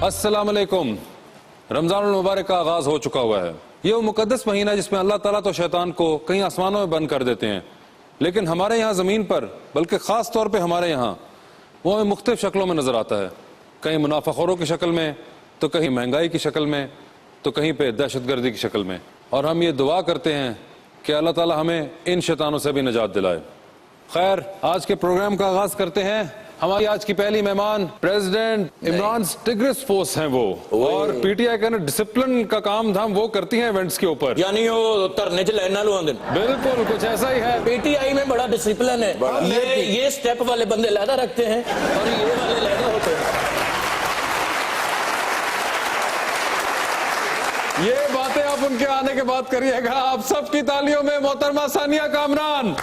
अस्सलाम वालेकुम। रमजान मुबारक का आगाज हो चुका हुआ है। ये वो मुकद्दस महीना जिसमें अल्लाह ताला तो शैतान को कहीं आसमानों में बंद कर देते हैं, लेकिन हमारे यहाँ ज़मीन पर, बल्कि ख़ास तौर पे हमारे यहाँ वो हमें मुख्तलिफ शक्लों में नज़र आता है। कहीं मुनाफाखोरों की शक्ल में, तो कहीं महंगाई की शक्ल में, तो कहीं पे दहशतगर्दी की शक्ल में। और हम ये दुआ करते हैं कि अल्लाह ताला हमें इन शैतानों से भी निजात दिलाए। खैर, आज के प्रोग्राम का आगाज करते हैं। हमारी आज की पहली मेहमान प्रेसिडेंट इमरान टिग्रिस फोर्स हैं वो, और पीटीआई का डिसिप्लिन का काम धाम वो करती हैं इवेंट्स के ऊपर, यानी वो धरने च लाइन लुआंदे। बिल्कुल कुछ ऐसा ही है। पीटीआई में बड़ा डिसिप्लिन है। ये स्टेप वाले बंदे लहदा रखते हैं और ये वाले लहदा होते हैं। ये बातें आप उनके आने के बाद करिएगा। आप सबकी तालियों में मोहतरमा सानिया कामरान।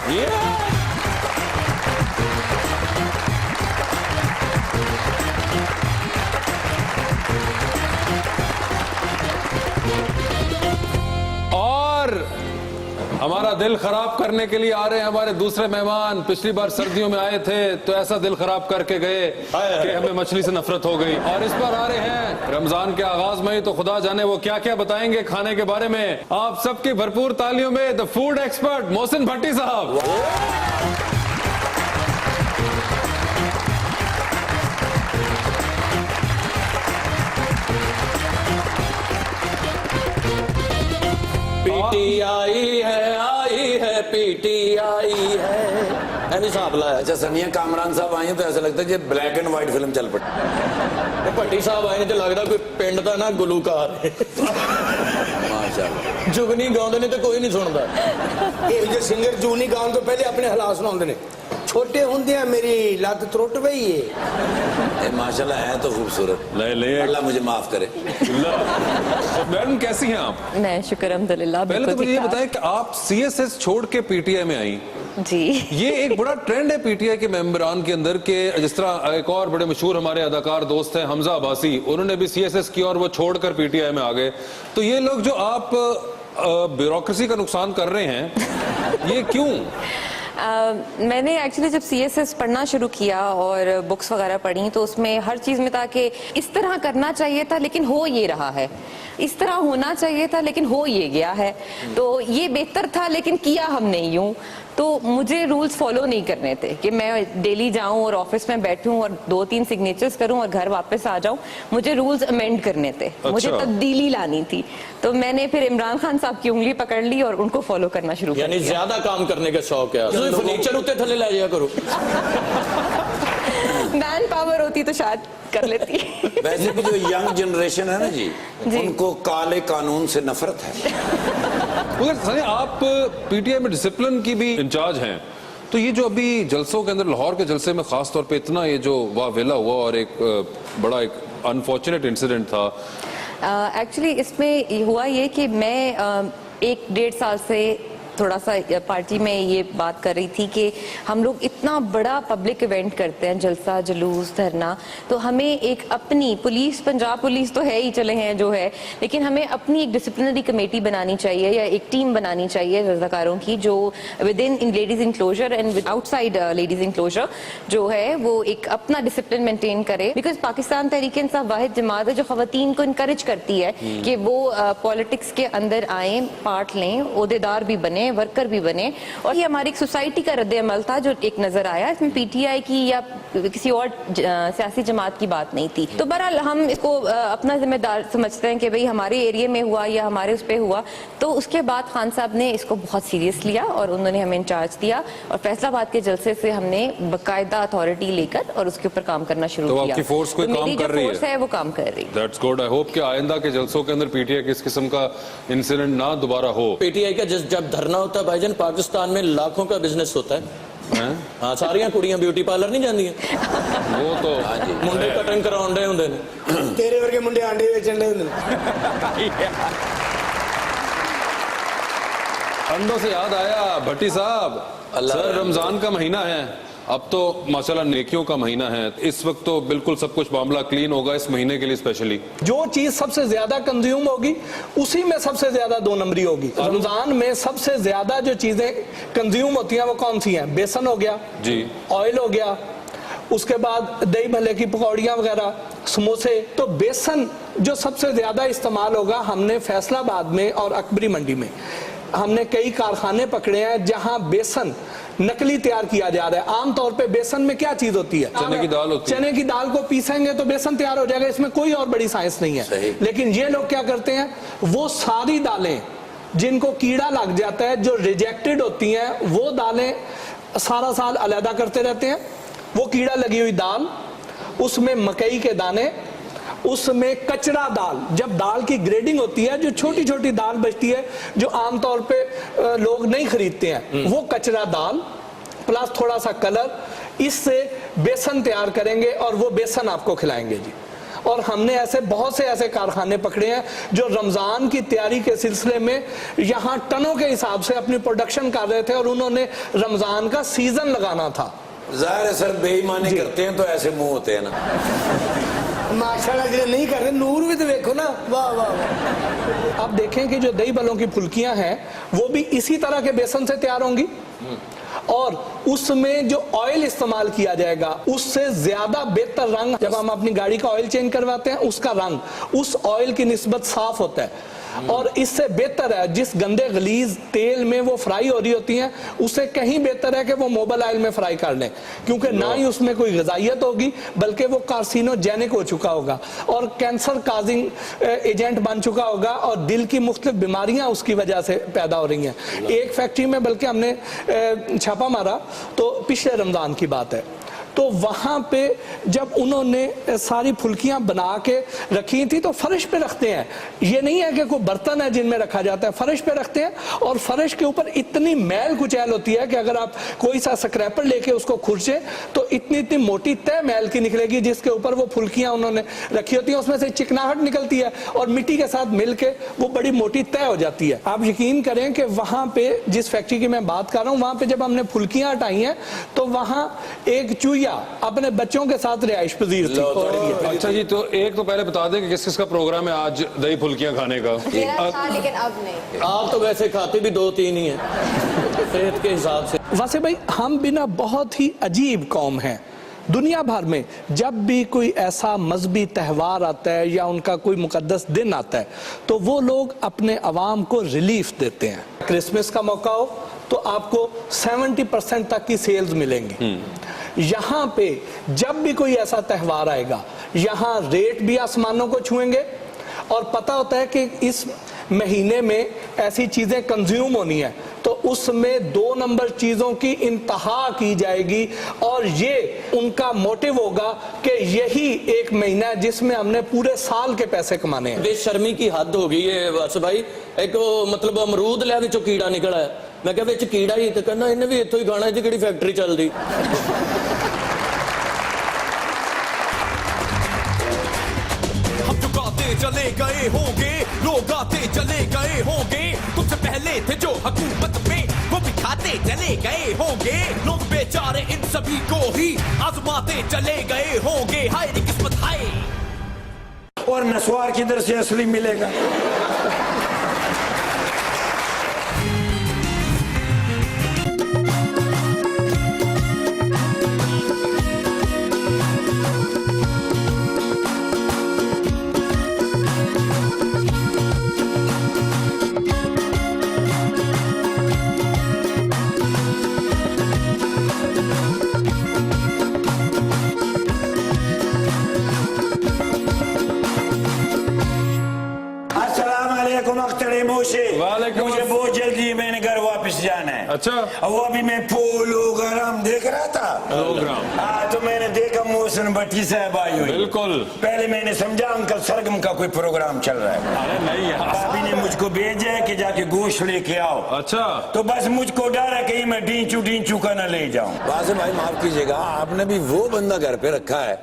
और हमारा दिल खराब करने के लिए आ रहे हैं हमारे दूसरे मेहमान। पिछली बार सर्दियों में आए थे तो ऐसा दिल खराब करके गए कि हमें मछली से नफरत हो गई, और इस बार आ रहे हैं रमजान के आगाज में ही, तो खुदा जाने वो क्या क्या बताएंगे खाने के बारे में। आप सबकी भरपूर तालियों में द फूड एक्सपर्ट मोहसिन भट्टी साहब। पीटीआई है, आई है पीटीआई है, ऐसे साहब लाया। अच्छा, सानिया कामरान साहब आए तो ऐसा लगता है कि ब्लैक एंड व्हाइट फिल्म चल पड़ी। भट्टी साहब आए तो लगता कोई पिंड का ना गुलूकार है। माशाल्लाह। जुगनी गाउंदे ने तो कोई नहीं सुनता। ये सिंगर जूनी गाउन तो पहले अपने हालात सुनाते ने। छोटे होंदे मेरी लत त्रुट गई है। माशाल्लाह है तो खूबसूरत। अल्लाह मुझे माफ करे। मैडम कैसी हैं आप? मैं शुक्र अल्हम्दुलिल्लाह। पहले तो मुझे ये बताएं कि आप सीएसएस छोड़ के पीटीआई में आई। जी, ये एक बड़ा ट्रेंड है पीटीआई के मेंबरान के अंदर के, जिस तरह एक और बड़े मशहूर हमारे अदाकार दोस्त हैं हमजा अब्बासी, उन्होंने भी सीएसएस की और वो छोड़कर पीटीआई में आ गए। तो ये लोग जो आप ब्यूरोक्रेसी का नुकसान कर रहे हैं, ये क्यों? मैंने एक्चुअली जब सीएसएस पढ़ना शुरू किया और बुक्स वगैरह पढ़ी तो उसमें हर चीज़ में था कि इस तरह करना चाहिए था लेकिन हो ये रहा है, इस तरह होना चाहिए था लेकिन हो ये गया है, तो ये बेहतर था लेकिन किया हमने यूं। तो मुझे रूल्स फॉलो नहीं करने थे कि मैं डेली जाऊं और ऑफिस में बैठूं और 2-3 सिग्नेचर्स करूं और घर वापस आ जाऊं। मुझे रूल्स अमेंड करने थे। अच्छा। मुझे तब्दीली लानी थी। तो मैंने फिर इमरान खान साहब की उंगली पकड़ ली और उनको फॉलो करना शुरू कर दिया। यानी ज्यादा काम करने का शौक है। फर्नीचर उत्ते थले ले जाया करो। मैन पावर होती तो शायद कर लेती। वैसे भी जो यंग जनरेशन है ना जी, उनको काले कानून से नफरत है। मगर आप पीटीआई में डिसिप्लिन की भी इंचार्ज हैं, तो ये जो अभी जलसों के अंदर, लाहौर के जलसे में खास तौर पे इतना ये जो वावेला हुआ और एक बड़ा एक अनफॉर्चुनेट इंसिडेंट था। एक्चुअली इसमें हुआ ये कि मैं 1-1.5 साल से थोड़ा सा पार्टी में ये बात कर रही थी कि हम लोग इतना बड़ा पब्लिक इवेंट करते हैं, जलसा जुलूस धरना, तो हमें एक अपनी पुलिस, पंजाब पुलिस तो है ही चले हैं जो है, लेकिन हमें अपनी एक डिसिप्लिनरी कमेटी बनानी चाहिए या एक टीम बनानी चाहिए रज़ाकारों की, जो with in ladies enclosure and with outside ladies enclosure जो है वो एक अपना डिसिप्लिन मेंटेन करे। बिकॉज पाकिस्तान तहरीक इंसाफ वाहिद जमात है जो खवातीन को इनकरेज करती है कि वो पॉलिटिक्स के अंदर आए, पार्ट लें, ओहदेदार भी बने, वर्कर भी बने। और ये हमारी एक सोसाइटी का रद्द-ए-अमल था जो एक नजर आया। इसमें पीटीआई की या किसी और सियासी जमात की बात नहीं थी। तो बहरहाल हम इसको अपना जिम्मेदार समझते हैं कि भाई हमारे एरिया में हुआ या हमारे उस पे हुआ। तो उसके बाद खान साहब ने इसको बहुत सीरियस लिया और उन्होंने हमें इंचार्ज दिया, और फैसलाबाद के जलसे से हमने बाकायदा अथॉरिटी लेकर और उसके ऊपर काम करना शुरू किया। आपकी फोर्स कोई काम कर रही है वो काम कर रही है। That's good. आई होप कि आइंदा के जलसों के अंदर पीटीआई के इस किस्म का इंसिडेंट ना दोबारा हो। पीटीआई का जब धरना होता है भाईजान, पाकिस्तान में लाखों का बिजनेस होता है। हाँ, सारियां कुड़ियां ब्यूटी पार्लर नहीं जाती वो तो मुंडे कटिंग कराउन दे हुंदे ने। तेरे वर्गे मुंडे आंडे बेचण दे हुंदे। अंडों से याद आया भट्टी साहब, सर रमजान का महीना है, अब तो माशाल्लाह नेकियों का महीना है। इस वक्त तो बिल्कुल सब कुछ मामला क्लीन होगा इस महीने के लिए स्पेशली। जो चीज सबसे ज्यादा कंज्यूम होगी उसी में सबसे ज्यादा 2 नंबरी होगी। रमजान में सबसे ज्यादा जो चीजें कंज्यूम होती हैं वो कौन सी हैं? बेसन हो गया जी, ऑयल हो गया, उसके बाद दही भल्ले की पकौड़ियाँ वगैरह, समोसे। तो बेसन जो सबसे ज़्यादा इस्तेमाल होगा, हमने फैसलाबाद में और अकबरी मंडी में हमने कई कारखाने पकड़े हैं जहां बेसन नकली तैयार किया जा रहा है। आमतौर पे बेसन में क्या चीज होती है? चने की दाल होती है। चने की दाल को पीसेंगे तो बेसन तैयार हो जाएगा, इसमें कोई और बड़ी साइंस नहीं है। लेकिन ये लोग क्या करते हैं, वो सारी दालें जिनको कीड़ा लग जाता है, जो रिजेक्टेड होती हैं, वो दालें सारा साल अलहदा करते रहते हैं। वो कीड़ा लगी हुई दाल, उसमें मकई के दाने, उसमें कचरा दाल, जब दाल की ग्रेडिंग होती है, जो छोटी छोटी दाल बचती है जो आमतौर पे लोग नहीं खरीदते हैं, वो कचरा दाल प्लस थोड़ा सा कलर, इससे बेसन तैयार करेंगे और वो बेसन आपको खिलाएंगे जी। और हमने ऐसे बहुत से ऐसे कारखाने पकड़े हैं जो रमजान की तैयारी के सिलसिले में यहाँ टनों के हिसाब से अपनी प्रोडक्शन कर रहे थे और उन्होंने रमजान का सीजन लगाना था। जाहिर है सर, बेईमानी करते हैं तो ऐसे मुंह होते हैं ना। माशाल्लाह जो नहीं कर रहे, नूर भी तो देखो ना, वाह वाह वाह। अब देखें कि जो दही भल्लों की फुल्कियां हैं वो भी इसी तरह के बेसन से तैयार होंगी और उसमें जो ऑयल इस्तेमाल किया जाएगा उससे ज्यादा बेहतर रंग, जब हम अपनी गाड़ी का ऑयल चेंज करवाते हैं उसका रंग उस ऑयल की निस्बत साफ होता है और इससे बेहतर है जिस गंदे गलीज तेल में वो फ्राई हो रही होती हैं उससे कहीं बेहतर है कि वो मोबाइल ऑयल में फ्राई कर लें, क्योंकि ना ही उसमें कोई ग़िज़ाइयत होगी बल्कि वो कार्सिनोजेनिक हो चुका होगा और कैंसर काजिंग एजेंट बन चुका होगा और दिल की मुख्तलिफ बीमारियां उसकी वजह से पैदा हो रही हैं। एक फैक्ट्री में बल्कि हमने छापा मारा तो पिछले रमज़ान की बात है, तो वहां पे जब उन्होंने सारी फुल्कियां बना के रखी थी तो फर्श पे रखते हैं, ये नहीं है कि कोई बर्तन है जिनमें रखा जाता है, फर्श पे रखते हैं और फर्श के ऊपर इतनी मैल कुचैल होती है कि अगर आप कोई सा स्क्रैपर लेके उसको खुरचे तो इतनी इतनी मोटी तय मैल की निकलेगी जिसके ऊपर वो फुल्कियां उन्होंने रखी होती हैं, उसमें से चिकनाहट निकलती है और मिट्टी के साथ मिल के वो बड़ी मोटी तय हो जाती है। आप यकीन करें कि वहां पे जिस फैक्ट्री की मैं बात कर रहा हूँ वहां पे जब हमने फुल्कियां हटाई हैं तो वहां एक चूहिया अपने बच्चों के साथ रिहाइश पजीर थी। अच्छा जी, तो एक तो पहले बता दें कि किस किस का प्रोग्राम है आज दही फुल्कियां खाने का। मेरा था लेकिन अब नहीं। आप तो वैसे खाते भी 2-3 ही हैं सेहत के हिसाब से। वैसे भाई हम भी ना बहुत ही अजीब कौम हैं। दुनिया भर में जब भी कोई ऐसा मजहबी त्यौहार आता है या उनका कोई मुकद्दस दिन आता है तो वो लोग अपने अवाम को रिलीफ देते हैं। क्रिसमस का मौका हो तो आपको 70% तक की सेल्स मिलेंगी। यहाँ पे जब भी कोई ऐसा त्यौहार आएगा यहाँ रेट भी आसमानों को छुएंगे और पता होता है कि इस महीने में ऐसी चीजें कंज्यूम होनी है तो उसमें 2 नंबर चीजों की इंतहा की जाएगी और ये उनका मोटिव होगा कि यही एक महीना है जिसमें हमने पूरे साल के पैसे कमाने हैं। बेशर्मी की हद हो गई है बस भाई। एक मतलब अमरूद लिया विचों कीड़ा निकला है, मैं क्या विच कीड़ा ही तो कहना इन्हें भी इत्थों ही खाना जी किहड़ी फैक्ट्री चल दी। चले गए होंगे लोग आते चले गए होंगे, तुमसे पहले थे जो हुकूमत में वो भी खाते चले गए होंगे, लोग बेचारे इन सभी को ही आजमाते चले गए होंगे। हाय रे किस्मत हाय। और नस्वार किधर से असली मिलेगा? मुझे बहुत जल्दी मैंने घर वापस जाना है। अच्छा, वो अभी मैं पोलोग्राम देख रहा था। हाँ, तो मैंने देखा मोहसिन भट्टी साहब आई हुई। बिल्कुल। पहले मैंने समझा अंकल सरगम का कोई प्रोग्राम चल रहा है। अरे नहीं, भाभी ने मुझको भेजा है कि जाके गोश्त लेके आओ। अच्छा, तो बस मुझको डर है कहीं मैं ढींचू का न ले जाऊं। वासिम भाई माफ कीजिएगा, आपने भी वो बंदा घर पे रखा है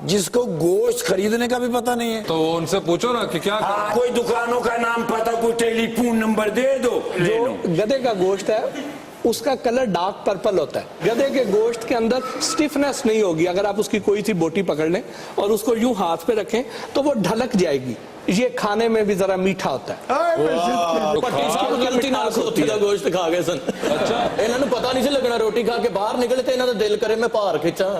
जिसको गोश्त खरीदने का भी पता नहीं है। तो उनसे पूछो ना कि क्या कोई दुकानों का नाम पता, कोई टेलीफोन नंबर दे दो। जो गधे का गोश्त है उसका कलर डार्क पर्पल होता है। गधे के गोश्त के अंदर स्टिफनेस नहीं होगी। अगर आप उसकी कोई सी बोटी पकड़ लें और उसको यूं हाथ पे रखें तो वो ढलक जाएगी। ये खाने में भी जरा मीठा होता है। ਪੱਟੀ ਸਾਹਿਬ ਗਲਤੀ ਨਾਲ ਖੋਤੀ ਦਾ ਗੋਸ਼ਤ ਖਾ ਗਏ ਸਨ। ਅੱਛਾ, ਇਹਨਾਂ ਨੂੰ ਪਤਾ ਨਹੀਂ ਸੀ ਲੱਗਣਾ, ਰੋਟੀ ਖਾ ਕੇ ਬਾਹਰ ਨਿਕਲੇ ਤੇ ਇਹਨਾਂ ਦਾ ਦਿਲ ਕਰੇ ਮੈਂ ਭਾਰ ਖਿੱਚਾਂ।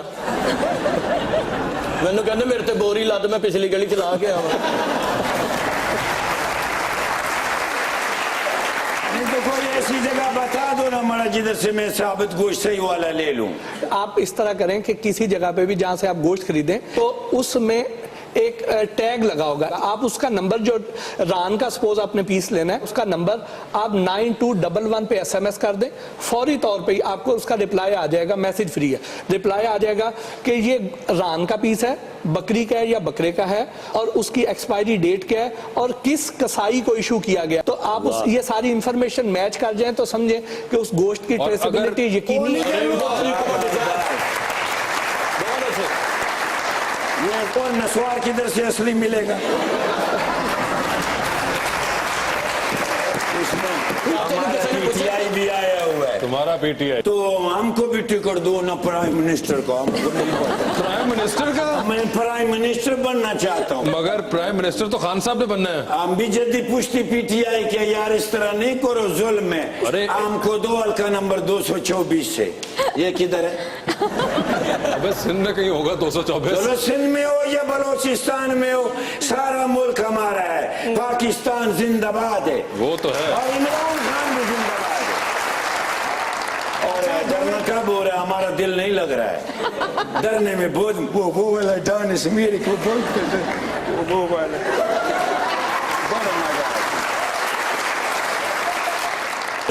ਮੈਨੂੰ ਕਹਿੰਦੇ ਮੇਰੇ ਤੇ ਬੋਰੀ ਲੱਦ, ਮੈਂ ਪਿਛਲੀ ਗਲੀ ਚ ਲਾ ਕੇ ਆਵਾਂ। तो कोई ऐसी जगह बता दो ना मरा जिधर से मैं साबित गोश्त सही वाला ले लूं। आप इस तरह करें कि किसी जगह पे भी जहां से आप गोश्त खरीदें तो उसमें एक टैग लगा होगा, आप उसका नंबर जो रान का सपोज आपने पीस लेना है, उसका नंबर आप 9211 पे SMS कर दें, फौरी तौर पे ही आपको उसका रिप्लाई आ जाएगा, मैसेज फ्री है, रिप्लाई आ जाएगा कि ये रान का पीस है, बकरी का है या बकरे का है, और उसकी एक्सपायरी डेट क्या है और किस कसाई को इशू किया गया। तो आप ये सारी इंफॉर्मेशन मैच कर जाएं तो समझें कि उस गोश्त की ट्रेसेबिलिटी यकीनी है। ये कौन नस्वार किधर से असली मिलेगा? इसमें हमारा PTI भी आया हुआ है। तुम्हारा PTI तो हमको भी टिकट दो ना, प्राइम मिनिस्टर को। हमको नहीं पता। प्राइम मिनिस्टर का? मैं प्राइम मिनिस्टर बनना चाहता हूँ। मगर प्राइम मिनिस्टर तो खान साहब ने बनना है। हम भी जल्दी पूछती PTI के यार इस तरह नहीं करो जुल्म में। अरे हमको दो हल्का नंबर 224 से। ये किधर है? अबे सिंध में कहीं होगा 224। चलो सिंध में हो या बलोचिस्तान में हो, सारा मुल्क हमारा है। पाकिस्तान जिंदाबाद है। वो तो है। और इमरान खान भी जिंदाबाद है। और डरना कब हो रहा है? हमारा दिल नहीं लग रहा है डरने में। बहुत वो वाला डांस से मेरे को बहुत वो वाला बड़ा मजा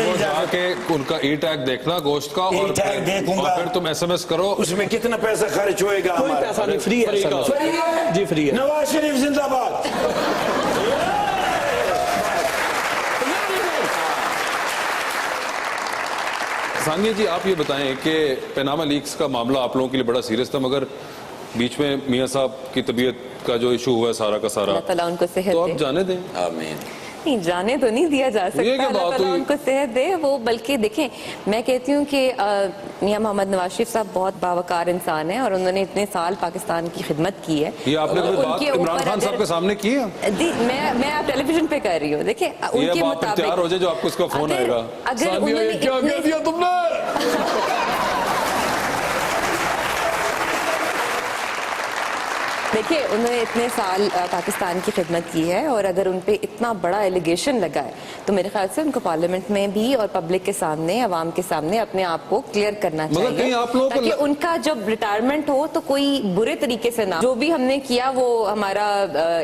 वो जाके उनका E-टैग देखना गोश्त का, और E-टैग देखूंगा। और फिर तुम SMS करो। उसमें कितना पैसा खर्च होएगा? कोई हमारा पैसा नहीं, फ्री है SMS। जी फ्री है। नवाज शरीफ जिंदाबाद। सानिया जी, आप ये बताएं कि पनामा लीक्स का मामला आप लोगों के लिए बड़ा सीरियस था, मगर बीच में मियां साहब की तबीयत का जो इशू हुआ है सारा का सारा, अल्लाह ताला उनको सेहत तो दे। आप जाने दें। आमीन। नहीं, जाने तो नहीं दिया जा सकता, ये क्या अल्लाह बात ताला हुई? उनको सेहत दे। वो बल्कि देखें, मैं कहती हूँ कि मियां मोहम्मद नवाज शरीफ साहब बहुत बावकार इंसान हैं और उन्होंने इतने साल पाकिस्तान की खिदमत की है। ये आपने कोई बात उनके इमरान ऊपर खान साहब अगर- के सामने की है? मैं आप टेलीविजन पे कर रही हूँ। देखिए ये उनके अब आप मुताबिक तैयार हो जाए जो आपको इसका फोन अगर- आएगा। अगर सानिया, उन्होंने ये क्या इतने- कह दिया तुमने? देखिए उन्होंने इतने साल पाकिस्तान की खिदमत की है और अगर उन पे इतना बड़ा एलिगेशन लगा है तो मेरे ख्याल से उनको पार्लियामेंट में भी और पब्लिक के सामने, अवाम के सामने अपने आप को क्लियर करना चाहिए, कहीं आप लोगों को ताकि उनका जब रिटायरमेंट हो तो कोई बुरे तरीके से ना। जो भी हमने किया वो हमारा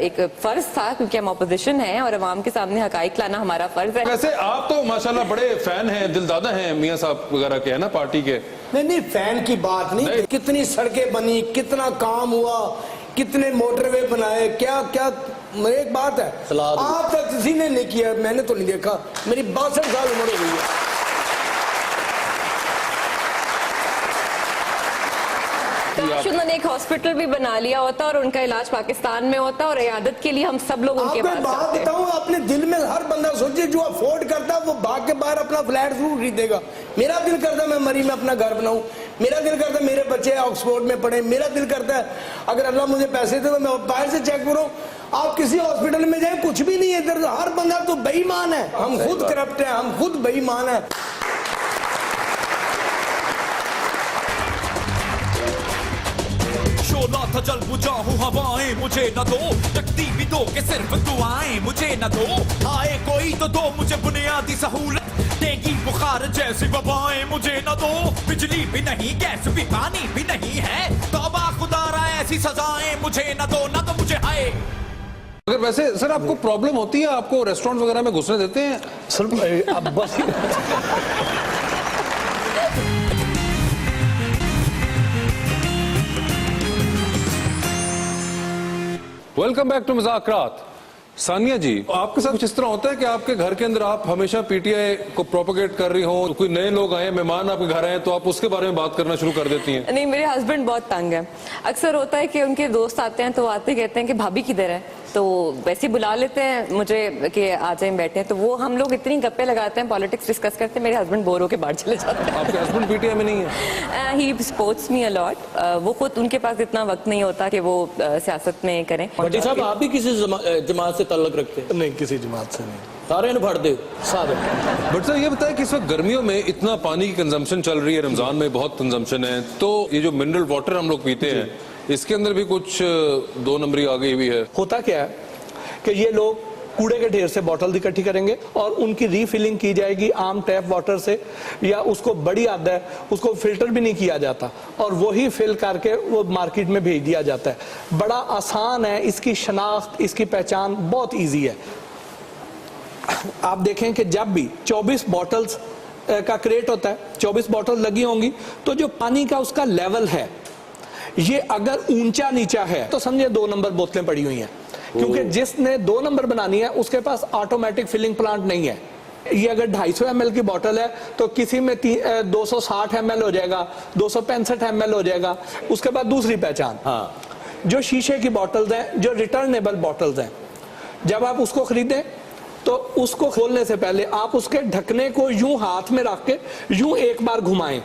एक फर्ज था, क्योंकि हम अपोजिशन हैं और अवाम के सामने हकाइक लाना हमारा फर्ज है। वैसे आप तो माशाल्लाह बड़े फैन हैं, दिलदादा हैं मियां साहब वगैरह के, है ना, पार्टी के। नहीं, फैन की बात नहीं। कितनी सड़कें बनी, कितना काम हुआ, कितने मोटरवे बनाए, क्या क्या। एक बात है, सलाद। आप तक किसी ने नहीं किया, मैंने तो नहीं देखा। मेरी 62 साल उम्र हो गई है। काश उन्होंने एक हॉस्पिटल भी बना लिया होता और उनका इलाज पाकिस्तान में होता और इयादत के लिए हम सब लोग उनके आपको पास बात जाते। बताऊं, अपने दिल में हर बंदा सोचे जो अफोर्ड करता है वो भाग के बाहर अपना फ्लैट जरूर खरीदेगा। मेरा दिल करता मैं मरी में अपना घर बनाऊं, मेरा दिल करता मेरे बच्चे ऑक्सफोर्ड में पढ़े, मेरा दिल करता है अगर अल्लाह मुझे पैसे दे तो मैं बाहर से चेक करूं। आप किसी हॉस्पिटल में जाए, कुछ भी नहीं है इधर। हर बंदा तो बेईमान है, हम खुद करप्ट है, हम खुद बेईमान है। शोला था जल बुझा हूँ हवाएं मुझे न दो, रखती भी दो के सिर्फ दुआएं मुझे न दो। आए कोई तो दो मुझे बुनियादी सहूलत, देगी बुखार जैसी वबाएं मुझे न दो। बिजली भी नहीं, गैस भी, पानी भी नहीं है, तौबा खुदारा ऐसी सजाएं मुझे न दो, न तो मुझे आए। अगर वैसे सर आपको प्रॉब्लम होती है, आपको रेस्टोरेंट वगैरह में घुसने देते हैं? सर अब बस वेलकम बैक टू मुज़ाकरात। सानिया जी, आपके साथ कुछ इस तरह होता है कि आपके घर के अंदर आप हमेशा PTI को प्रोपोगेट कर रही हो, कोई नए लोग आए, मेहमान आपके घर आए, तो आप उसके बारे में बात करना शुरू कर देती हैं? नहीं, मेरे हस्बैंड बहुत तंग है। अक्सर होता है कि उनके दोस्त आते हैं तो आते कहते हैं कि भाभी किधर है, तो वैसे बुला लेते हैं मुझे कि आ जाए बैठे, तो वो हम लोग इतनी गप्पे लगाते हैं, पॉलिटिक्स डिस्कस करते हैं, मेरे हस्बैंड बोर होके बाहर चले जाते हैं। आपके हस्बैंड पीटीआई में नहीं है? ही सपोर्ट्स मी अलॉट। वो खुद, उनके पास इतना वक्त नहीं होता कि वो सियासत में करें। भट्टी साहब आप भी किसी जमात से ताल्लुक रखते हैं? नहीं, किसी जमात से नहीं, सारे ने फट दे सारे। बट सर ये बताएं कि इस वक्त गर्मियों में इतना पानी की कंजम्पशन चल रही है, रमजान में बहुत कंजम्पशन है, तो ये जो मिनरल वाटर हम लोग पीते हैं इसके अंदर भी कुछ 2 नंबरी आ गई हुई है। होता क्या है कि ये लोग कूड़े के ढेर से बॉटल इकट्ठी करेंगे और उनकी रीफिलिंग की जाएगी आम टैप वाटर से, या उसको बड़ी आदत है उसको फिल्टर भी नहीं किया जाता और वही फिल करके वो मार्केट में भेज दिया जाता है। बड़ा आसान है, इसकी शनाख्त, इसकी पहचान बहुत इजी है। आप देखें कि जब भी 24 बॉटल्स का क्रेट होता है, 24 बॉटल लगी होंगी, तो जो पानी का उसका लेवल है ये अगर ऊंचा नीचा है तो समझे 2 नंबर बोतलें पड़ी हुई हैं, क्योंकि जिसने 2 नंबर बनानी है उसके पास ऑटोमेटिक फिलिंग प्लांट नहीं है। ये अगर 250 ml की बोतल है तो किसी में 260 ml हो जाएगा, 265 ml हो जाएगा। उसके बाद दूसरी पहचान, हाँ, जो शीशे की बॉटल्स हैं, जो रिटर्नेबल बॉटल्स हैं, जब आप उसको खरीदें तो उसको खोलने से पहले आप उसके ढकने को यूं हाथ में रख के यूं एक बार घुमाएं।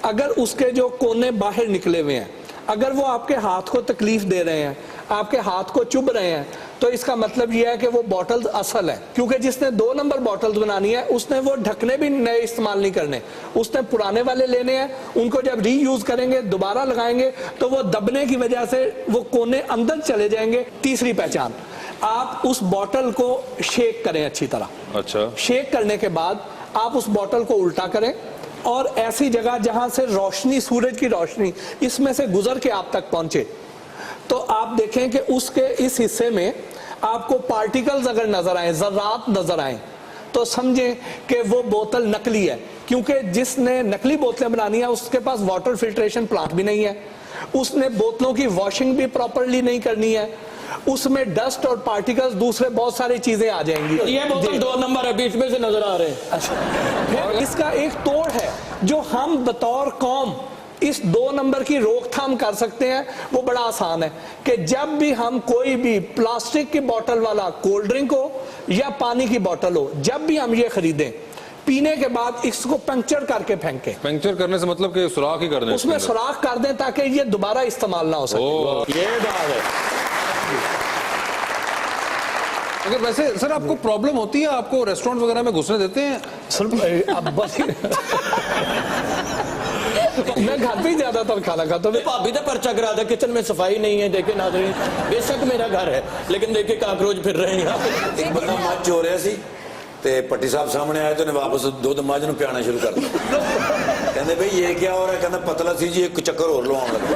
अगर उसके जो कोने बाहर निकले हुए हैं, अगर वो आपके हाथ को तकलीफ दे रहे हैं, आपके हाथ को चुभ रहे हैं, तो इसका मतलब यह है कि वो बॉटल्स असल है। क्योंकि जिसने 2 नंबर बॉटल्स बनानी है उसने वो ढकने भी नए इस्तेमाल नहीं करने, उसने पुराने वाले लेने हैं, उनको जब रीयूज करेंगे, दोबारा लगाएंगे तो वो दबने की वजह से वो कोने अंदर चले जाएंगे। तीसरी पहचान, आप उस बॉटल को शेक करें अच्छी तरह। अच्छा, शेक करने के बाद आप उस बॉटल को उल्टा करें और ऐसी जगह जहां से रोशनी, सूरज की रोशनी इसमें से गुजर के आप तक पहुंचे, तो आप देखें कि उसके इस हिस्से में आपको पार्टिकल्स अगर नजर आए, जर्रात नजर आए, तो समझें कि वो बोतल नकली है। क्योंकि जिसने नकली बोतलें बनानी है उसके पास वाटर फिल्ट्रेशन प्लांट भी नहीं है, उसने बोतलों की वॉशिंग भी प्रॉपरली नहीं करनी है, उसमें डस्ट और पार्टिकल्स, दूसरे बहुत सारी चीजें आ जाएंगी। ये बोतल 2 नंबर है, बीच में से नजर आ रहे हैं। फिर इसका एक तोड़ है जो हम बतौर कौम इस 2 नंबर की रोकथाम कर सकते हैं, वो बड़ा आसान है कि जब भी हम कोई भी प्लास्टिक की बोतल वाला कोल्ड ड्रिंक हो या पानी की बोतल हो, जब भी हम ये खरीदें, पीने के बाद इसको पंक्चर करके फेंकें। पंक्चर करने से मतलब कि सुराख ही कर दें, उसमें सुराख कर दें ताकि ये दोबारा इस्तेमाल ना हो सके। ये बात है। अगर वैसे सर आपको प्रॉब्लम होती है, आपको रेस्टोरेंट वगैरह में घुसने देते हैं? सर अब बस मैं घर पे ही ज्यादातर खाना खाता हूँ। भाभी तो पर्चा करा था, किचन में सफाई नहीं है। देखे नाज़रीन, बेशक मेरा घर है लेकिन देखे काकरोच फिर रहे हैं यहाँ पे। एक बंदा मੱਝ ਹੋ ਰਿਹਾ ਸੀ ਤੇ ਪੱਟੀ ਸਾਹਿਬ ਸਾਹਮਣੇ ਆਏ ਤੇ ਉਹਨੇ ਵਾਪਸ ਦੁੱਧ ਮੱਝ ਨੂੰ ਪਿਆਣਾ ਸ਼ੁਰੂ ਕਰ ਦਿੱਤਾ। ਕਹਿੰਦੇ ਬਈ ਇਹ ਕੀ ਹੋ ਰਿਹਾ? ਕਹਿੰਦਾ ਪਤਲਾ ਸੀ ਜੀ, ਇੱਕ ਚੱਕਰ ਹੋਰ ਲਵਾਉਣ ਲੱਗਾ।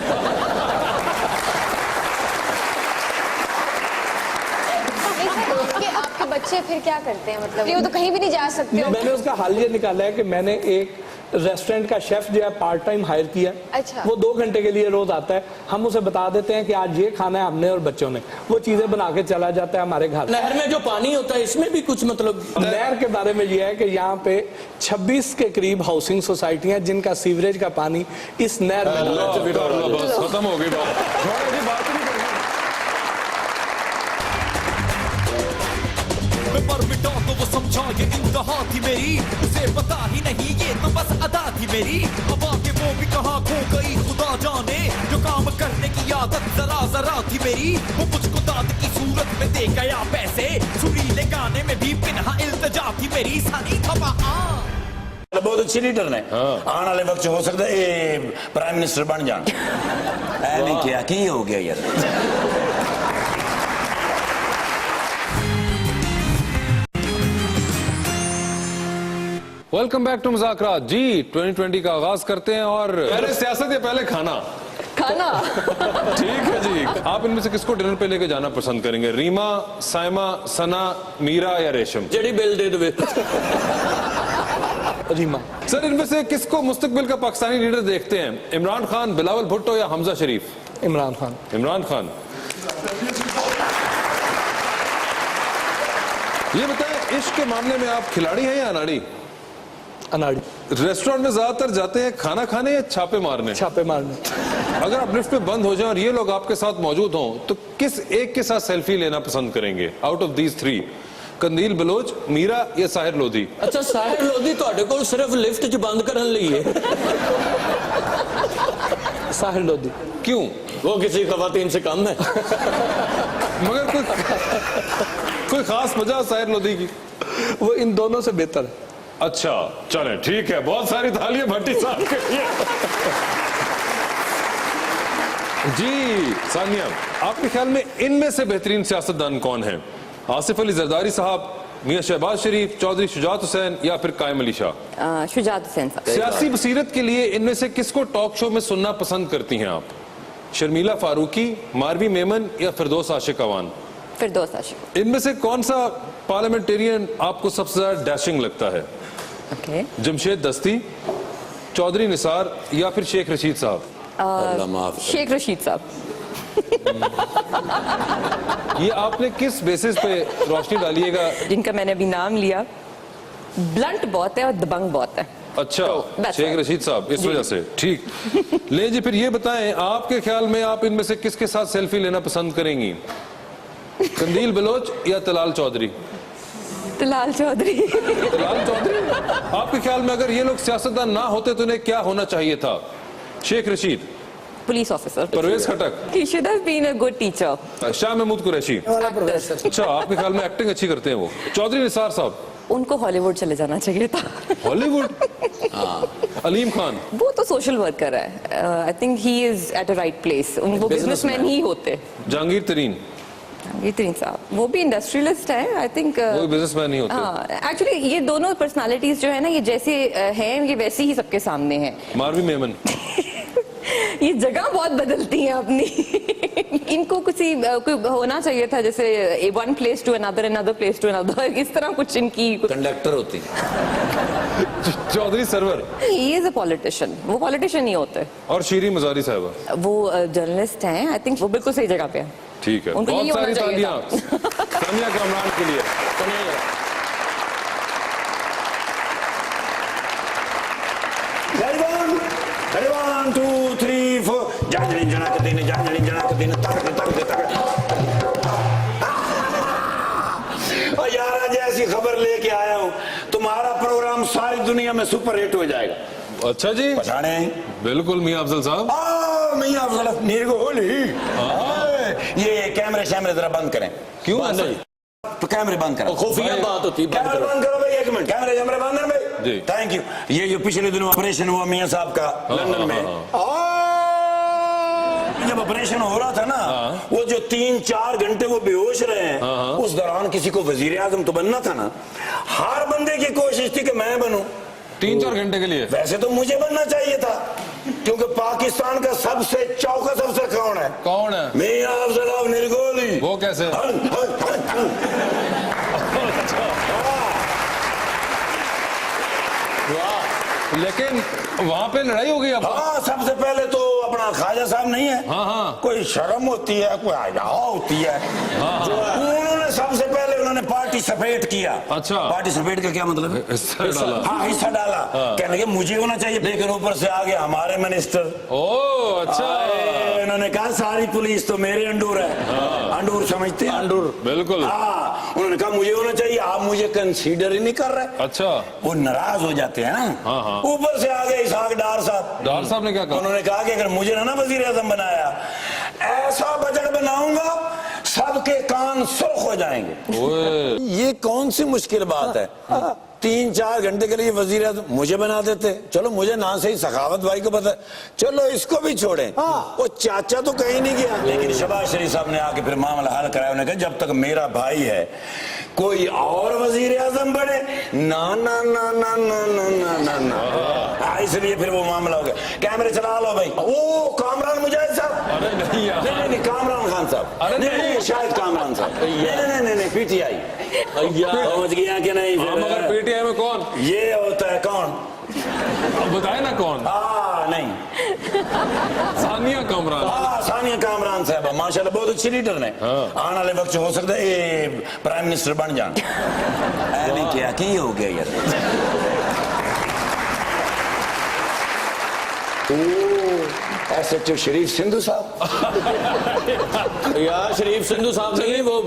आपके बच्चे फिर क्या करते हैं, मतलब वो तो कहीं भी नहीं जा सकते। मैंने उसका हल ये निकाला है कि मैंने एक रेस्टोरेंट का शेफ जो है पार्ट टाइम हायर किया। अच्छा। वो 2 घंटे के लिए रोज आता है, हम उसे बता देते हैं कि आज ये खाना है हमने और बच्चों ने, वो चीजें बना के चला जाता है हमारे घर। नहर में जो पानी होता है इसमें भी कुछ मतलब नहर के बारे में ये है कि यहाँ पे 26 के करीब हाउसिंग सोसाइटी हैं जिनका सीवरेज का पानी इस नहर में बस खत्म हो गई बात। पर मिटा तो वो समझा ये इंतहा थी मेरी, उसे पता ही नहीं ये तो बस अदा थी मेरी। अब आके वो भी कहाँ खो गई खुदा जाने, जो काम करने की आदत जरा जरा थी मेरी। वो मुझको दाद की सूरत में दे गया पैसे, सुरीले गाने में भी पिन्हा इल्तिजा थी मेरी। सानी थपा बहुत अच्छी लीडर ने आने वाले वक्त हो सकता है ये प्राइम मिनिस्टर बन जान। नहीं क्या की हो गया यार। वेलकम बैक टू मुज़ाकरात जी। 2020 का आगाज करते हैं और पहले सियासत या पहले खाना? खाना। ठीक है जी। आप इनमें से किसको डिनर पे लेके जाना पसंद करेंगे? रीमा, साइमा, सना, मीरा या रेशम? जेडी बिल दे दे। रीमा। सर इनमें से किसको मुस्तकबिल का पाकिस्तानी लीडर देखते हैं? इमरान खान, बिलावल भुट्टो या हमजा शरीफ? इमरान खान। इमरान खान। ये बताएं, इश्क के मामले में आप खिलाड़ी हैं या अनाड़ी? अनाड़ी। रेस्टोरेंट में ज्यादातर जाते हैं खाना खाने या छापे मारने? छापे मारने। अगर आप लिफ्ट में बंद हो जाएं और ये लोग आपके साथ मौजूद हों तो किस एक के साथ सेल्फी लेना पसंद करेंगे आउट ऑफ दीज 3? कंदील बलोच, मीरा या साहिर लोधी? अच्छा साहिर लोधी ਤੁਹਾਡੇ ਕੋਲ सिर्फ लिफ्ट च बंद करने ਲਈ है। साहिर लोधी। क्यों? वो किसी खवातीन से कम है। मगर कोई खास वजह साहिर लोधी की? वो इन दोनों से बेहतर है। अच्छा चलें ठीक है, बहुत सारी तालियां भट्टी साहब के लिए। जी सानिया, आपके ख्याल में इनमें से बेहतरीन सियासतदान कौन है? आसिफ अली जरदारी साहब, मियां शहबाज शरीफ, चौधरी शुजात हुसैन या फिर कायम अली शाह? शुजात हुसैन साहब। सियासी बसीरत के लिए इनमें से किसको टॉक शो में सुनना पसंद करती हैं आप? शर्मिला फारूकी, मारवी मेमन या फिरदौस आशिक अवान? फिरदौस आशिक। इनमें से कौन सा पार्लियामेंटेरियन आपको सबसे ज्यादा डैशिंग लगता है? ओके। जमशेद दस्ती, चौधरी निसार या फिर शेख रशीद साहब? अल्लाह माफ करे। शेख रशीद साहब। ये आपने किस बेसिस पे रोशनी डालिएगा? जिनका मैंने अभी नाम लिया, ब्लंट बहुत है और दबंग बहुत है। अच्छा that's शेख right. रशीद साहब, इस वजह से। ठीक ले जी, फिर ये बताएं आपके ख्याल में आप इनमें से किसके साथ सेल्फी लेना पसंद करेंगी? कंदील बलोच या तलाल चौधरी? तलाल चौधरी। तलाल चौधरी। आपके ख्याल में अगर ये लोग सियासतदान ना होते तो इन्हें क्या होना चाहिए था? Sheikh Rashid, police officer. Pervez Khattak, He should have been a good teacher. Shah Mahmood Qureshi. अच्छा आपके ख्याल में एक्टिंग अच्छी करते हैं वो? चौधरी निसार साहब? उनको हॉलीवुड चले जाना चाहिए था। हॉलीवुड? अलीम खान? वो तो सोशल वर्कर है। I think he is at a right place. वो बिजनेसमैन ही होते। जहांगीर तरीन? जहांगीर साहब वो भी इंडस्ट्रियलिस्ट है। आई थिंक वो बिजनेसमैन नहीं होते। हाँ, एक्चुअली ये दोनों पर्सनालिटीज जो है ना, ये जैसे हैं ये वैसी ही सबके सामने हैं। मारवी मेमन? ये जगह बहुत बदलती हैं अपनी। इनको कोई होना चाहिए था जैसे one place to another, another place to another, इस तरह कुछ इनकी कंडक्टर होती। Chaudhry Sarwar? He is a politician, वो पॉलिटिशियन नहीं होते। और शीरी मजारी साहबा? वो जर्नलिस्ट हैं। आई थिंक वो बिल्कुल सही जगह पे है। ठीक है, उनको बहुत यही होना सारी चाहिए तालियां सानिया कामरान के लिए। Ready, 1, 2, 3, 4. जांजली जना के दिन तक और यार आज ऐसी खबर लेके आया हूँ, तुम्हारा प्रोग्राम सारी दुनिया में सुपर हिट हो जाएगा। अच्छा जी, पछाड़े? बिल्कुल मियां अफजल साहब। मियां अफजल नीरगो होली। ये कैमरे शैमरे जरा बंद करें। क्यों? तो कैमरे बंद करो। खुफिया बात होती है। कैमरे बंद करो भाई, 1 मिनट। कैमरे बंद है भाई जी। Thank you. ये जो पिछले दिनों ऑपरेशन हुआ मियां साहब का लंदन में, जब ऑपरेशन हो रहा था ना, वो जो 3-4 घंटे वो बेहोश रहे हैं, उस दौरान किसी को वजीर आजम तो बनना था ना। हर बंदे की कोशिश थी कि मैं बनूं। 3-4 घंटे के लिए? वैसे तो मुझे बनना चाहिए था, क्योंकि पाकिस्तान का सबसे चौका सबसे कौन है? कौन है? मियां अफजल निर्गोली। वो कैसे? लेकिन वहां पे लड़ाई हो गई अब। हाँ, सबसे पहले तो अपना ख्वाजा साहब नहीं है, हाँ। कोई शर्म होती है, कोई हया होती है। उन्होंने सबसे पहले उन्होंने पार्टी सफेद किया। अच्छा। पार्टी सफेद का क्या मतलब है? हिस्सा डाला। हाँ, हिस्सा डाला। कहने लगे मुझे होना चाहिए, लेकिन ऊपर से आ गया हमारे मिनिस्टर। ओह अच्छा। उन्होंने कहा सारी पुलिस तो मेरे अंडूर है। अंडूर समझते हैं? अंडूर बिल्कुल। हाँ, उन्होंने कहा मुझे होना चाहिए, आप मुझे कंसीडर ही नहीं कर रहे। अच्छा। वो नाराज हो जाते हैं ना। हाँ। ऊपर से आ गए इसहाक डार साहब। डार साहब ने क्या कहा? उन्होंने कहा कि अगर मुझे ना वजीर आजम बनाया, ऐसा बजट बनाऊंगा सबके कान सुर्ख हो जाएंगे। ये कौन सी मुश्किल बात है? 3-4 घंटे के लिए वजीर आजम मुझे बना देते। चलो मुझे ना सही सखावत भाई को पता, चलो इसको भी छोड़ें। वो चाचा तो कहीं नहीं गया, लेकिन शहबाज शरीफ साहब ने आके फिर मामला हल कराया। उन्होंने कहा जब तक मेरा भाई है कोई और वजीर आजम बने ना ना ना ना ना ना ना ना ना। इसलिए फिर वो मामला हो गया। कैमरे चला लो भाई। ओ कामरान मुजाहिद साहब? अरे नहीं यार। नहीं, कामरान खान साहब। अरे नहीं, शायद कामरान साहब। नहीं, पीटीआई। समझ गया कि नहीं? मगर पीटीआई में कौन? ये होता है कौन? अब बताए ना कौन? नहीं, सानिया कामरान। सानिया कामरान साहब माशाल्लाह बहुत अच्छी लीडर ने। आने वाले वक्त हो सकता है ये प्राइम मिनिस्टर बन जाए। क्या की हो गया यार? SHO शरीफ सिंधु साहब। यार शरीफ सिंधु साहब नहीं, वो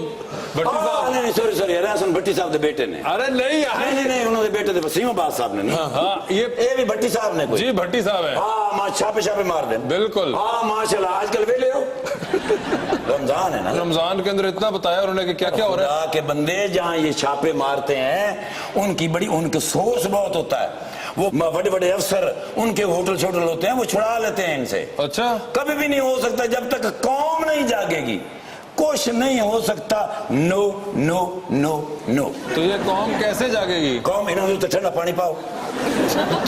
भट्टी साहब। नहीं सॉरी हसन भट्टी साहब के बेटे ने। अरे नहीं यार, नहीं उन्होंने बेटे थे वसीमाबाद साहब ने नहीं। हाँ ये भी भट्टी साहब ने कोई। जी भट्टी साहब है। हाँ मां छापे मार दें। बिल्कुल। हाँ माशाल्लाह आजकल वेले हो। रमजान है ना, रमजान के अंदर इतना बताया उन्होंने कि क्या क्या हो रहा है। खुदा के बंदे जहाँ ये छापे मारते हैं उनके सोर्स बहुत होता है। वो बड़े बड़े अफसर उनके होटल छोटल होते हैं, वो छुड़ा लेते हैं इनसे। अच्छा। कभी भी नहीं हो सकता जब तक कौम नहीं जागेगी, कुछ नहीं हो सकता। No no no no. तो ये कौम कैसे जागेगी? कौम इन्होंने तो ठंडा पानी पाओ।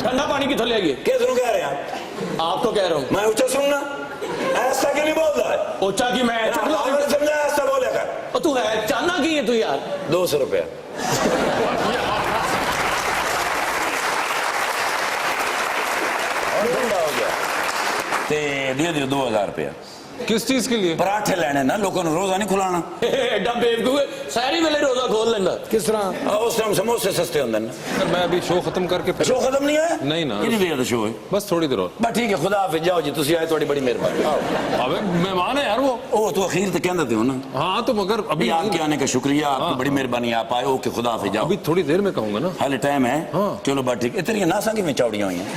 ठंडा पानी कितों ले गए? कैसे कह रहे हैं आप तो कह रहा हूँ। मैं ऊंचा सुनना, ऐसा क्यों नहीं बोल रहा है? ऊंचा की मैं समझा, ऐसा बोले कर। तू है चाहना की है तू यार? 200 रुपया। ठंडा हो गया ते दियो 2000 रुपया। किस चीज के लिए? पराठे लेने ना, लोगों ने रोजा नहीं खुलाना। एडा बेवकूफ सारी वेले रोजा खोल लेंदा। किस तरह? उस टाइम समोसे सस्ते होंगे ना। सर मैं अभी शो खत्म करके फिर। शो खत्म नहीं है? नहीं ना, कितनी देर शो है? बस थोड़ी देर और। बस ठीक है, खुदा हाफिज, जाओ जी, तुसी आए, थोड़ी बड़ी मेहरबानी। अबे मेहमान है यार वो। ओ तो अखीर तक कहते हो ना। हाँ तो मगर अभी आपके आने का शुक्रिया, आपकी बड़ी मेहरबानी, आप आए। ओके खुदा हाफिज, जाओ। अभी थोड़ी देर में कहूंगा ना। हाले टाइम है। हाँ। चलो बात ठीक। इतनी नासा की में चौड़ियां हुई हैं।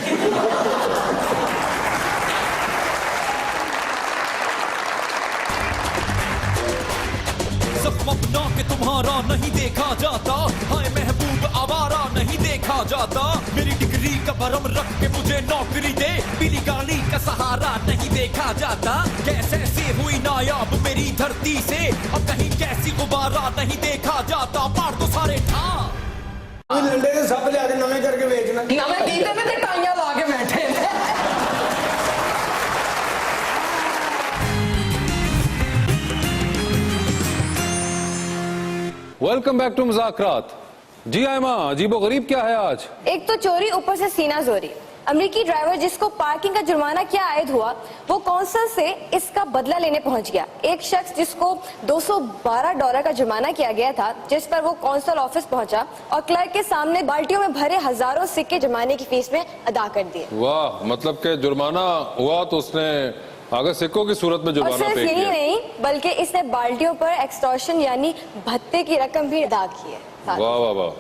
अपना के तुम्हारा नहीं देखा जाता, हाय महबूब आवारा नहीं देखा जाता। मेरी डिग्री का भरम रख के मुझे नौकरी दे, पीली गाली का सहारा नहीं देखा जाता। कैसे से हुई नायाब मेरी धरती से, अब कहीं कैसी गुब्बारा नहीं देखा जाता। मार दो सारे ठा लंडे के सप लिया के नवे करके बेचना। नवे कीते में ते टाइयां ला के बैठे ने। वेलकम बैक टू मुज़ाकरात। जी आयमा, अजीबो गरीब क्या है आज? एक तो चोरी, ऊपर से सीना जोरी। अमेरिकी ड्राइवर जिसको पार्किंग का जुर्माना क्या आयद हुआ, वो कौंसल से इसका बदला लेने पहुंच गया। एक शख्स जिसको $212 का जुर्माना किया गया था, जिस पर वो कौंसल ऑफिस पहुंचा और क्लर्क के सामने बाल्टियों में भरे हजारों सिक्के जुर्माने की फीस में अदा कर दिए। वाह, मतलब के जुर्माना हुआ तो उसने अगर सिक्कों की सूरत में और जुर्माना सिर्फ पे यही किया। नहीं, बल्कि इसने बाल्टियों पर एक्सटॉर्शन यानी भत्ते की रकम भी अदा की है। वाह वाह वाह,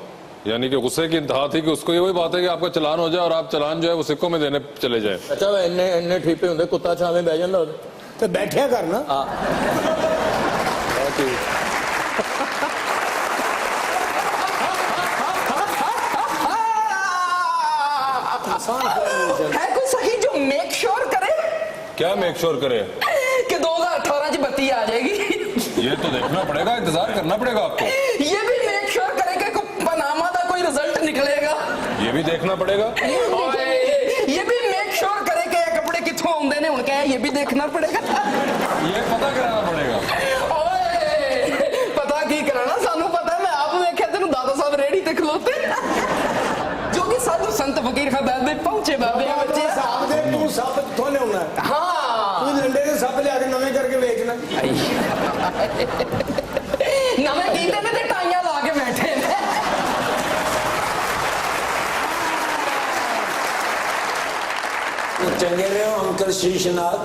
यानी कि गुस्से की इंतहा थी कि उसको ये वही बात है कि आपका चलान हो जाए और आप चलान जो है वो सिक्कों में देने चले जाए। अच्छा इन्ने ठीपे होंगे, कुत्ता छावे बह जांदा होवे तो बैठिया करना। है कोई सही जो मेक श्योर करे क्या मेक श्योर करे कि 2018 च बत्ती आ जाएगी? ये तो देखना पड़ेगा, इंतजार करना पड़ेगा आपको। ये भी मेक श्योर करे कि पनामा का कोई रिजल्ट निकलेगा? ये भी देखना पड़ेगा। ओए, ये भी मेक श्योर करे कि ये कपड़े किथों आउंदे ने, उनके ये भी देखना पड़ेगा। ये पता कराना पड़ेगा। ओए, पता की कराना, सानू पता है। मैं आप वेख्या तेन दादा साहब रेड़ी ते खलोते जो कि साधु संत फकीर खदाद में पहुंचे बाबे बच्चे साहब दे, तू सप किथों लियाउणा है? हाँ तू लंडे के सप लिया के नवे करके बेचना। नवे कीते में ते टाइयां ला के बैठे ने। चंगे रहे हो अंकल शीशनाथ।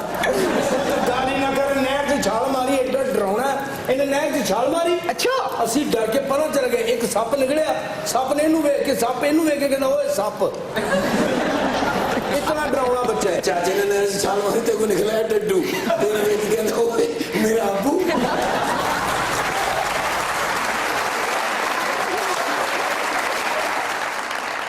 गाली ना कर, नहर से छाल मारी, एडा डरावना है। इन्हें नहर से छाल मारी, अच्छा ਅਸੀਂ डर के परों चल गए। एक सप निकलिया, सप ने इनू वेख के, सप इनू वेख के कहना ओए सप। इतना डरावना बच्चा है। चाचे ने नहर से छाल मारी, तेरे को निकला है डड्डू। तूने मेरी कहना ओए मेरा अब्बू।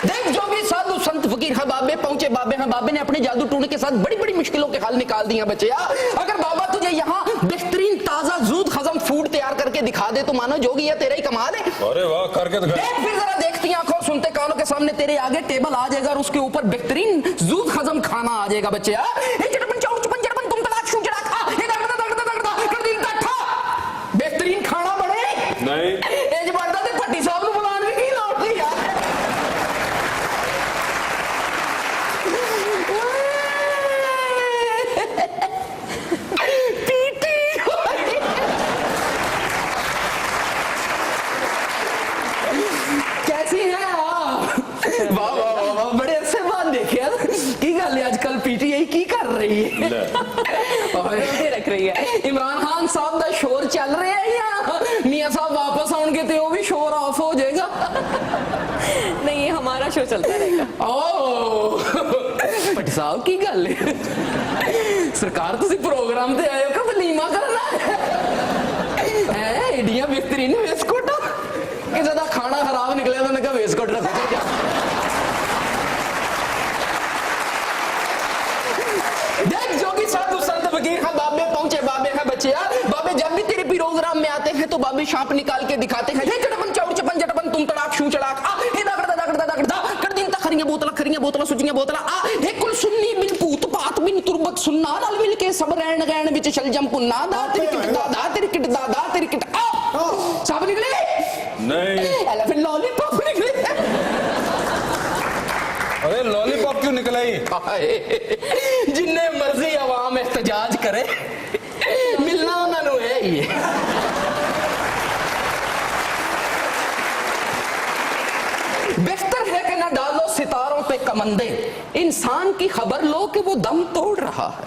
देख, जो भी साधु संत फकीर हैं बाबे पहुंचे बाबे हैं, बाबे ने अपने जादू टूने के साथ बड़ी बड़ी मुश्किलों के हल निकाल दिए बच्चे। अगर बाबा तुझे यहाँ बेहतरीन ताजा जूद हजम फूड तैयार करके दिखा दे तो मानो जोगी है, तेरा ही कमाल है। अरे वाह, करके दिखा। देख फिर जरा, देखती आंखों सुनते कानों के सामने तेरे आगे टेबल आ जाएगा और उसके ऊपर बेहतरीन जूद हजम खाना आ जाएगा बच्चे। बेहतरीन खाना बने नहीं भट्टी साहब को बुलाने की लौट गई यार। कैसी है आप? वाह वाह वाह वाह, बड़े अरसे बाद देखे की गल है आजकल पीटीआई रही है रोते रख रही है। इमरान खान साहब का शोर चल रहा है या मियां साहब वापस आउणगे तो वो भी शोर ऑफ हो जाएगा? नहीं, ये हमारा शो चलता रहेगा। ओ भट्ट साहब की गल है, सरकार तुसी प्रोग्राम ते आए हो कि वलीमा करना है? एडियां बेहतरीन वेस्कोट किसी का खाना खराब निकले तो मैं कहा वेस्कोट रखो। देख जोगी साधु संत फकीर खां बाबे पहुंचे, बाबे खां बच्चिया, बाबे जब भी तेरे प्रोग्राम में आते हैं तो बाबे सांप निकाल के दिखाते हैं, हे चटपन चौड़ चपन चटपन तुम तड़ाक शू चड़ाक आ, हे दागड़ा कर दिन तक खरियां बोतला सुचियां बोतला आ, हे कुल सुन्नी बिन पूत पात बिन तुरबत सुन्ना रल मिल के सब रैन गैन विच चल जम पुन्ना दा तेरी किट दा तेरी किट दा तेरी किट आ, सब निकले नहीं। अरे फिर लॉलीपॉप निकले। अरे लॉलीपॉप क्यों निकला ही? जिन्ने मर्जी आवाम एहतजाज करे, मिलना उन्होंने है ही है। बेहतर है कि ना डालो सितारों पे कमंदे, इंसान की खबर लो कि वो दम तोड़ रहा है।